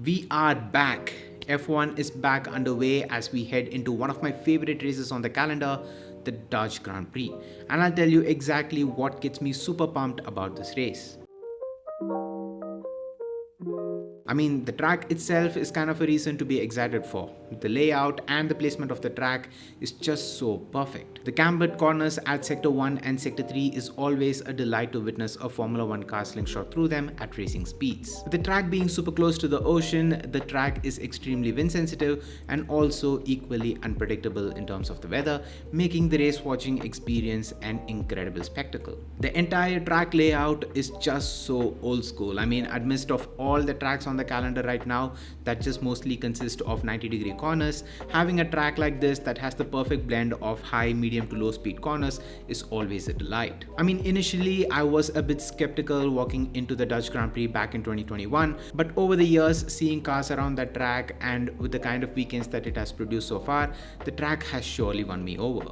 We are back. F1 is back underway as we head into one of my favorite races on the calendar, the Dutch Grand Prix. And I'll tell you exactly what gets me super pumped about this race. I mean, the track itself is kind of a reason to be excited for. The layout and the placement of the track is just so perfect. The cambered corners at Sector 1 and Sector 3 is always a delight to witness a Formula 1 car slingshot through them at racing speeds. With the track being super close to the ocean, the track is extremely wind sensitive and also equally unpredictable in terms of the weather, making the race watching experience an incredible spectacle. The entire track layout is just so old school. I mean, amidst of all the tracks on the calendar right now that just mostly consist of 90-degree corners, having a track like this that has the perfect blend of high, medium to low speed corners is always a delight. I mean, initially I was a bit skeptical walking into the Dutch Grand Prix back in 2021, but over the years seeing cars around that track and with the kind of weekends that it has produced so far, the track has surely won me over.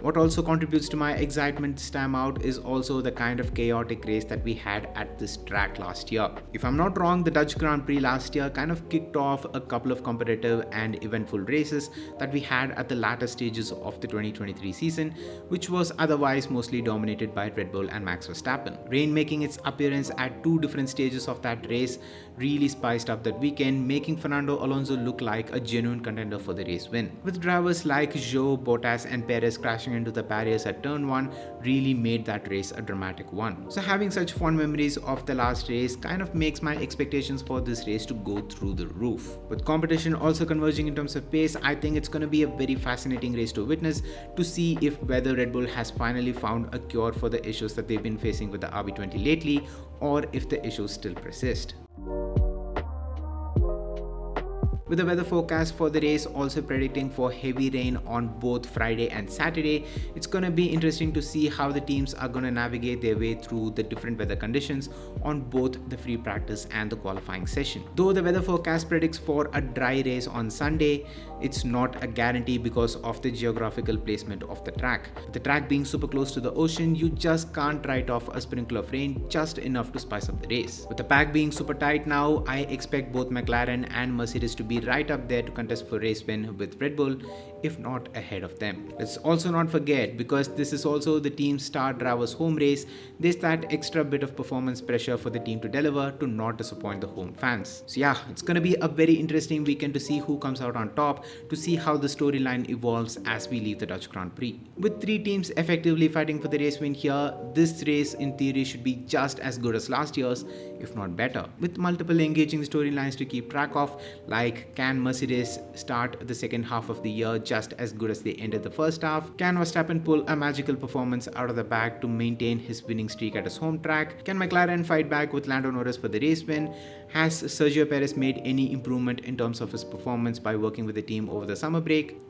What also contributes to my excitement this time out is also the kind of chaotic race that we had at this track last year. If I'm not wrong, the Dutch Grand Prix last year kind of kicked off a couple of competitive and eventful races that we had at the latter stages of the 2023 season, which was otherwise mostly dominated by Red Bull and Max Verstappen. Rain making its appearance at two different stages of that race really spiced up that weekend, making Fernando Alonso look like a genuine contender for the race win. With drivers like Zhou, Bottas and Perez crashing into the barriers at turn 1 really made that race a dramatic one. So having such fond memories of the last race kind of makes my expectations for this race to go through the roof. With competition also converging in terms of pace, I think it's going to be a very fascinating race to witness to see if whether Red Bull has finally found a cure for the issues that they've been facing with the RB20 lately, or if the issues still persist. With the weather forecast for the race also predicting for heavy rain on both Friday and Saturday, it's going to be interesting to see how the teams are going to navigate their way through the different weather conditions on both the free practice and the qualifying session. Though the weather forecast predicts for a dry race on Sunday, it's not a guarantee because of the geographical placement of the track. With the track being super close to the ocean, you just can't write off a sprinkle of rain just enough to spice up the race. With the pack being super tight now, I expect both McLaren and Mercedes to be right up there to contest for race win with Red Bull, if not ahead of them. Let's also not forget, because this is also the team's star driver's home race, there's that extra bit of performance pressure for the team to deliver to not disappoint the home fans. So yeah, it's gonna be a very interesting weekend to see who comes out on top, to see how the storyline evolves as we leave the Dutch Grand Prix. With three teams effectively fighting for the race win here, this race in theory should be just as good as last year's, if not better. With multiple engaging storylines to keep track of, like can Mercedes start the second half of the year just as good as they ended the first half? Can Verstappen pull a magical performance out of the bag to maintain his winning streak at his home track? Can McLaren fight back with Lando Norris for the race win? Has Sergio Perez made any improvement in terms of his performance by working with the team over the summer break?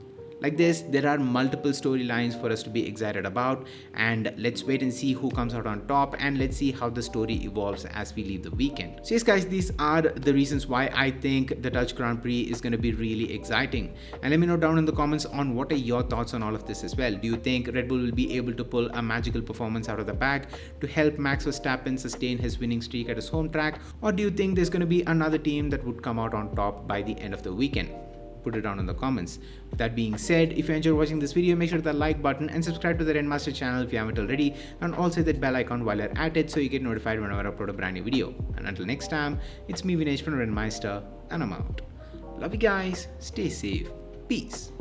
Like this, there are multiple storylines for us to be excited about, and let's wait and see who comes out on top, and let's see how the story evolves as we leave the weekend. So yes guys, these are the reasons why I think the Dutch Grand Prix is going to be really exciting, and let me know down in the comments on what are your thoughts on all of this as well. Do you think Red Bull will be able to pull a magical performance out of the bag to help Max Verstappen sustain his winning streak at his home track, or do you think there's going to be another team that would come out on top by the end of the weekend? Put it down in the comments. With that being said, if you enjoyed watching this video, make sure to hit the like button and subscribe to the Renmaster channel if you haven't already, and also hit that bell icon while you're at it so you get notified whenever I upload a brand new video. And until next time, it's me Vinesh from Renmaster, and I'm out. Love you guys, stay safe, peace.